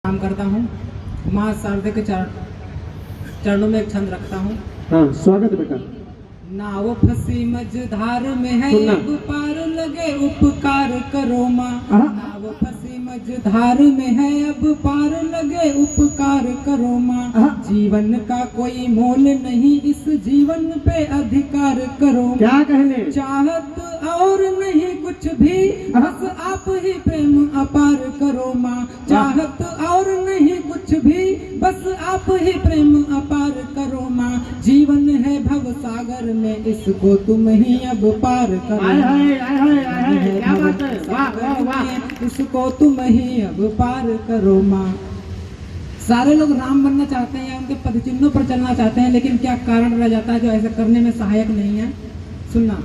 काम करता हूँ। माँ शारदे के चरणों में एक छंद रखता हूँ। हाँ, स्वागत है बेटा। नाव फंसी मझधार में है, सुनना। अब पार लगे उपकार करो माँ। हाँ। नाव फंसी मझधार में है, अब पार लगे उपकार करो माँ। हाँ। जीवन का कोई मोल नहीं, इस जीवन पे अधिकार करो। क्या कहने? चाहत और नहीं कुछ भी, बस आप ही प्रेम अपार करो माँ। चाहत और नहीं कुछ भी, बस आप ही प्रेम अपार करो माँ। जीवन है भव सागर में, इसको तुम ही अब पार करो। आए हाय, आए हाय, आए हाय, क्या बात है, वाह वाह वाह। इसको तुम ही अब पार करो माँ। सारे लोग राम बनना चाहते हैं या उनके पदचिन्हों पर चलना चाहते हैं, लेकिन क्या कारण रह जाता है जो ऐसा करने में सहायक नहीं है? सुनना।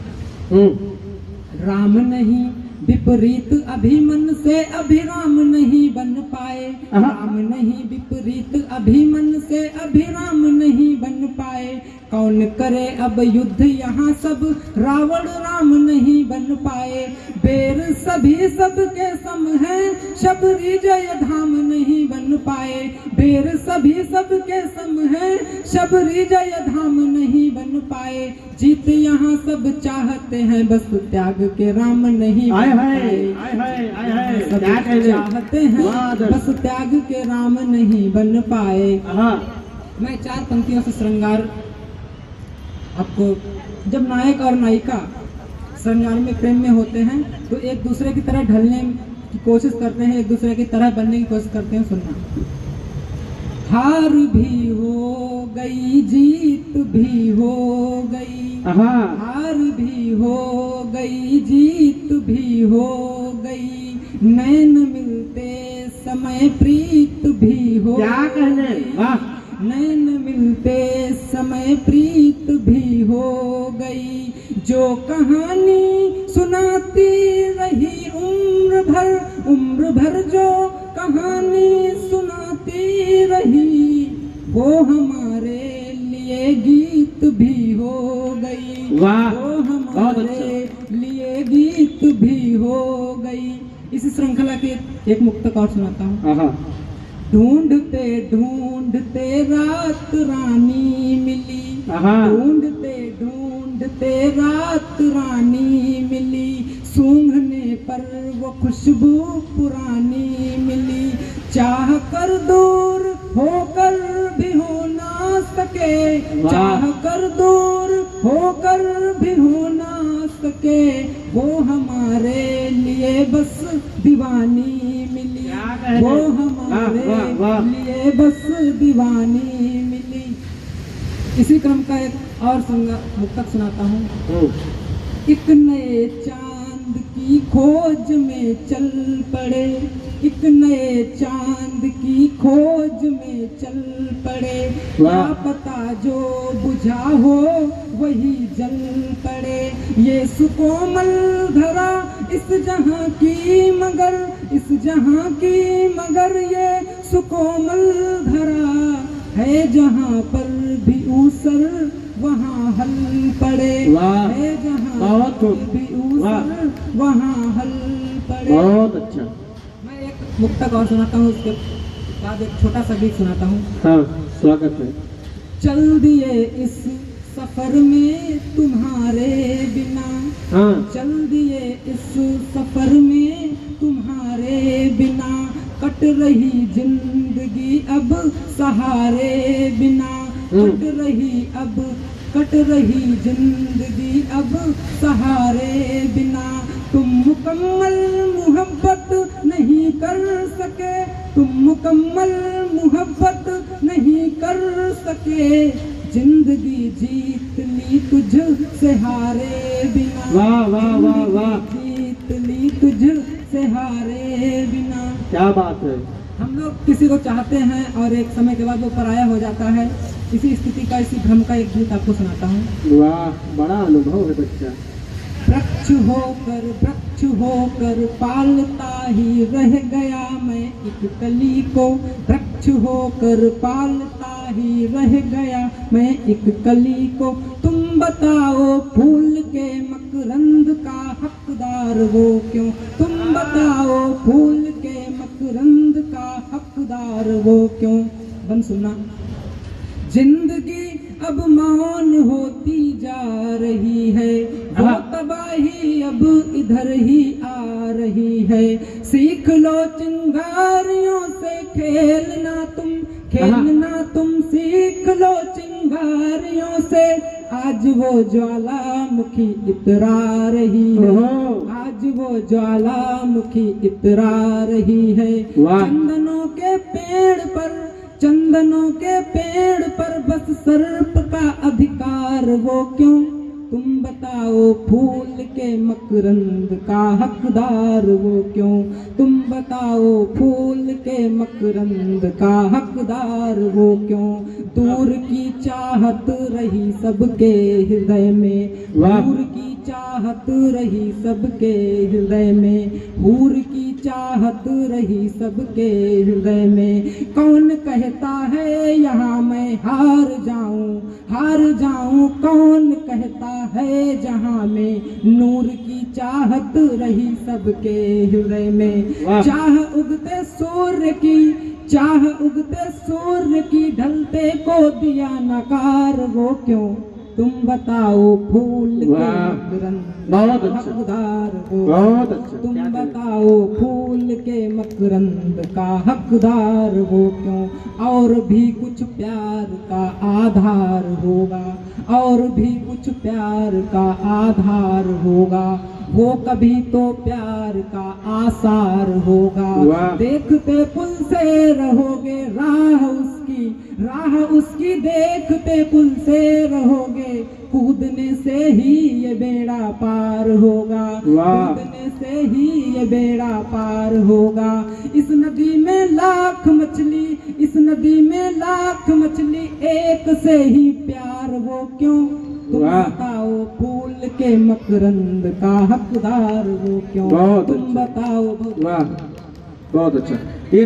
राम नहीं विपरीत अभिमन से अभिराम नहीं बन पाए। राम नहीं विपरीत अभिमन से अभिराम नहीं बन पाए। कौन करे अब युद्ध यहाँ सब, रावण राम नहीं बन पाए। बेर सभी सबके सम है, शबरी जय धाम नहीं बन पाए। बेर सभी सबके सम है, शबरी जय धाम नहीं बन पाए। जीत यहाँ सब चाहते हैं, बस त्याग के राम नहीं बन पाए। सब चाहते हैं, बस त्याग के राम नहीं बन पाए। मैं 4 पंक्तियों से श्रृंगार आपको, जब नायक और नायिका श्रृंगार में प्रेम में होते हैं तो एक दूसरे की तरह ढलने की कोशिश करते हैं, एक दूसरे की तरह बनने की कोशिश करते हैं। सुनना। हार भी हो गई, जीत भी हो गई। हार भी हो गई, जीत भी हो गई। नैन मिलते समय प्रीत भी हो। क्या कहने? वाह। नैन मिलते समय प्रीत भी हो गई। जो कहानी सुनाती रही उम्र भर जो कहानी सुनाती रही, वो हमारे लिए गीत भी हो गई। वाह, वो हमारे लिए गीत भी हो गई। इसी श्रृंखला के एक मुक्तक और सुनाता हूँ। ढूंढते ढूंढते रात रानी मिली। ढूंढते ढूंढते रात रानी मिली। सूंघने पर वो खुशबू पुरानी मिली। चाह कर दूर होकर भी हो ना सके। चाह कर दूर होकर भी हो ना सके। वो हमारे लिए बस दीवानी मिली। वो हमारे लिए बस दीवानी मिली। इसी क्रम का एक और मुक्तक सुनाता हूँ। एक नए चांद की खोज में चल पड़े। एक नए चांद की खोज में चल पड़े। क्या पता जो बुझा हो वही जल पड़े। ये सुकोमल धरा इस जहां की मगर, इस जहां की मगर ये सुकोमल धरा है। जहां पर भी ऊसर वहाँ हल पड़े। है जहाँ भी ऊसर वहाँ हल पड़े। बहुत अच्छा। मैं एक मुक्तक और सुनाता हूँ, उसके बाद एक छोटा सा गीत सुनाता हूँ। हाँ, स्वागत है। चल दिए इस सफर में तुम्हारे बिना। चल दिए इस सफर में तुम्हारे बिना। कट रही जिंदगी अब सहारे बिना। कट रही जिंदगी अब सहारे बिना। तुम मुकम्मल मोहब्बत नहीं कर सके। तुम मुकम्मल मोहब्बत नहीं कर सके। जिंदगी जीत ली तुझ से हारे बिना। वाह वाह वाह वाह। जीत ली तुझ से हारे बिना। क्या बात है। हम लोग किसी को चाहते हैं और एक समय के बाद वो पराया हो जाता है। इसी स्थिति का, इसी भ्रम का एक गीत आपको सुनाता हूँ। वाह, बड़ा अनुभव है बच्चा। वृक्ष होकर पालता ही रह गया मैं एक कली को। वृक्ष होकर पालता ही रह गया मैं एक कली को। तुम बताओ फूल के मकरंद का हकदार वो क्यों। तुम बताओ फूल के मकरंद का हक हकदार वो क्यों। बन सुनना। जिंदगी अब मौन होती जा रही है, वो तबाही अब इधर ही आ रही है। सीख लो चिंगारियों से खेलना तुम सीख लो चिंगारियों से। आज वो ज्वालामुखी इतरा रही है, आज वो ज्वालामुखी इतरा रही है। चंदनों के पेड़ पर बस सर्प का अधिकार वो क्यों। तुम बताओ फूल के मकरंद का हकदार वो क्यों। तुम बताओ फूल के मकरंद का हकदार वो क्यों। दूर की चाहत रही सबके हृदय में, दूर की चाहत रही सबके हृदय में, हूर की चाहत रही सबके हृदय में। कौन कहता है यहाँ मैं हार जाऊं, कौन कहता है जहाँ में नूर की चाहत रही सबके हृदय में। चाह उगते सूर्य की ढलते को दिया नकार वो क्यों। तुम बताओ फूल के मकरंद का हकदार वो, तुम बताओ फूल के मकरंद का हकदार वो क्यों। और भी कुछ प्यार का आधार होगा, और भी कुछ प्यार का आधार होगा। वो कभी तो प्यार का आसार होगा। देखते पुल से रहोगे राह उसकी देखते पुल से रहोगे। कूदने से ही ये बेड़ा पार होगा, कूदने से ही ये बेड़ा पार होगा। इस नदी में लाख मछली एक से ही प्यार वो क्यों। तुम बताओ फूल के मकरंद का हकदार वो क्यों। तुम बताओ। बहुत अच्छा। ये